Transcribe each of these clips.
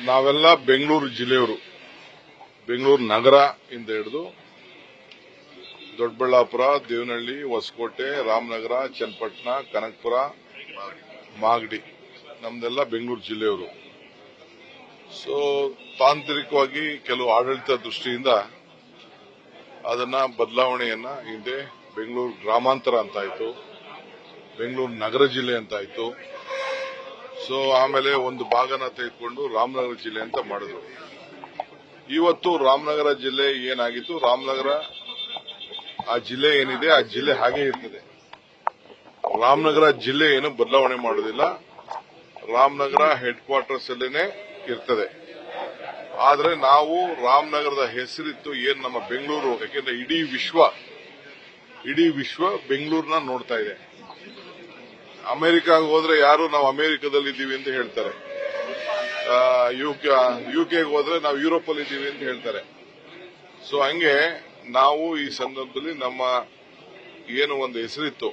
ನಾವೆಲ್ಲ ಬೆಂಗಳೂರು ಜಿಲ್ಲೆಯವರು, ಬೆಂಗಳೂರು ನಗರ ಇಂದ ಹಿಡಿದು ದೊಡ್ಡಬಳ್ಳಾಪುರ, ದೇವನಹಳ್ಳಿ, ಹೊಸಕೋಟೆ, ರಾಮನಗರ, ಚನ್ನಪಟ್ಟಣ, ಕನಕಪುರ, ಮಾಗಡಿ ನಮ್ದೆಲ್ಲ ಬೆಂಗಳೂರು ಜಿಲ್ಲೆಯವರು. ಸೊ ತಾಂತ್ರಿಕವಾಗಿ ಕೆಲವು ಆಡಳಿತ ದೃಷ್ಟಿಯಿಂದ ಅದನ್ನ ಬದಲಾವಣೆಯನ್ನ ಹಿಂದೆ ಬೆಂಗಳೂರು ಗ್ರಾಮಾಂತರ ಅಂತಾಯಿತು, ಬೆಂಗಳೂರು ನಗರ ಜಿಲ್ಲೆ ಅಂತಾಯಿತು. ಸೊ ಆಮೇಲೆ ಒಂದು ಭಾಗನ ತೆಗೆದುಕೊಂಡು ರಾಮನಗರ ಜಿಲ್ಲೆ ಅಂತ ಮಾಡಿದ್ರು. ಇವತ್ತು ರಾಮನಗರ ಜಿಲ್ಲೆ ಏನಾಗಿತ್ತು, ರಾಮನಗರ ಆ ಜಿಲ್ಲೆ ಏನಿದೆ ಆ ಜಿಲ್ಲೆ ಹಾಗೆ ಇರ್ತದೆ. ರಾಮನಗರ ಜಿಲ್ಲೆ ಏನು ಬದಲಾವಣೆ ಮಾಡೋದಿಲ್ಲ, ರಾಮನಗರ ಹೆಡ್ ಕ್ವಾರ್ಟರ್ಸ್ ಅಲ್ಲೇನೆ ಇರ್ತದೆ. ಆದ್ರೆ ನಾವು ರಾಮನಗರದ ಹೆಸರಿತ್ತು ಏನ್ ನಮ್ಮ ಬೆಂಗಳೂರು, ಯಾಕೆಂದ್ರೆ ಇಡೀ ವಿಶ್ವ ಬೆಂಗಳೂರನ್ನ ನೋಡ್ತಾ ಇದೆ. ಅಮೆರಿಕಾಗ ಹೋದ್ರೆ ಯಾರು ನಾವು ಅಮೆರಿಕದಲ್ಲಿ ಇದ್ದೀವಿ ಅಂತ ಹೇಳ್ತಾರೆ, ಯುಕೆಗೆ ಹೋದ್ರೆ ನಾವು ಯುರೋಪ್ ಅಲ್ಲಿ ಇದ್ದೀವಿ ಅಂತ ಹೇಳ್ತಾರೆ. ಸೊ ಹಂಗೆ ನಾವು ಈ ಸಂದರ್ಭದಲ್ಲಿ ನಮ್ಮ ಏನು ಒಂದು ಹೆಸರಿತ್ತು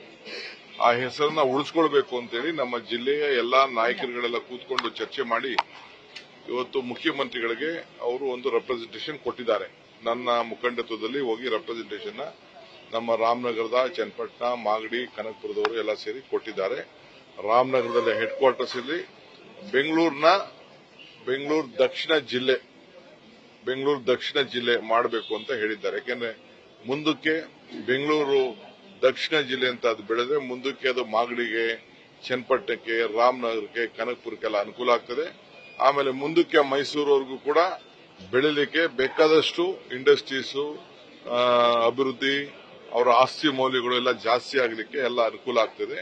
ಆ ಹೆಸರನ್ನ ಉಳಿಸ್ಕೊಳ್ಬೇಕು ಅಂತೇಳಿ ನಮ್ಮ ಜಿಲ್ಲೆಯ ಎಲ್ಲಾ ನಾಯಕರುಗಳೆಲ್ಲ ಕೂತ್ಕೊಂಡು ಚರ್ಚೆ ಮಾಡಿ ಇವತ್ತು ಮುಖ್ಯಮಂತ್ರಿಗಳಿಗೆ ಅವರು ಒಂದು ರೆಪ್ರೆಸೆಂಟೇಷನ್ ಕೊಟ್ಟಿದ್ದಾರೆ. ನನ್ನ ಮುಖಂಡತ್ವದಲ್ಲಿ ಹೋಗಿ ರೆಪ್ರೆಸೆಂಟೇಷನ್ ನಮ್ಮ ರಾಮನಗರದ, ಚನ್ನಪಟ್ಟಣ, ಮಾಗಡಿ, ಕನಕಪುರದವರು ಎಲ್ಲ ಸೇರಿ ಕೊಟ್ಟಿದ್ದಾರೆ. ರಾಮನಗರದಲ್ಲಿ ಹೆಡ್ ಕ್ವಾರ್ಟರ್ಸ್ ಇಲ್ಲಿ ಬೆಂಗಳೂರು ದಕ್ಷಿಣ ಜಿಲ್ಲೆ ಮಾಡಬೇಕು ಅಂತ ಹೇಳಿದ್ದಾರೆ. ಯಾಕೆಂದ್ರೆ ಮುಂದಕ್ಕೆ ಬೆಂಗಳೂರು ದಕ್ಷಿಣ ಜಿಲ್ಲೆ ಅಂತ ಅದು ಬೆಳೆದ್ರೆ ಮುಂದಕ್ಕೆ ಅದು ಮಾಗಡಿಗೆ, ಚನ್ನಪಟ್ಟಣಕ್ಕೆ, ರಾಮನಗರಕ್ಕೆ, ಕನಕಪುರಕ್ಕೆಲ್ಲ ಅನುಕೂಲ ಆಗ್ತದೆ. ಆಮೇಲೆ ಮುಂದಕ್ಕೆ ಮೈಸೂರವರೆಗೂ ಕೂಡ ಬೆಳಿಲಿಕ್ಕೆ ಬೇಕಾದಷ್ಟು ಇಂಡಸ್ಟ್ರೀಸ್ ಅಭಿವೃದ್ಧಿ, ಅವರ ಆಸ್ತಿ ಮೌಲ್ಯಗಳು ಎಲ್ಲ ಜಾಸ್ತಿ ಆಗಲಿಕ್ಕೆ ಎಲ್ಲ ಅನುಕೂಲ ಆಗ್ತದೆ.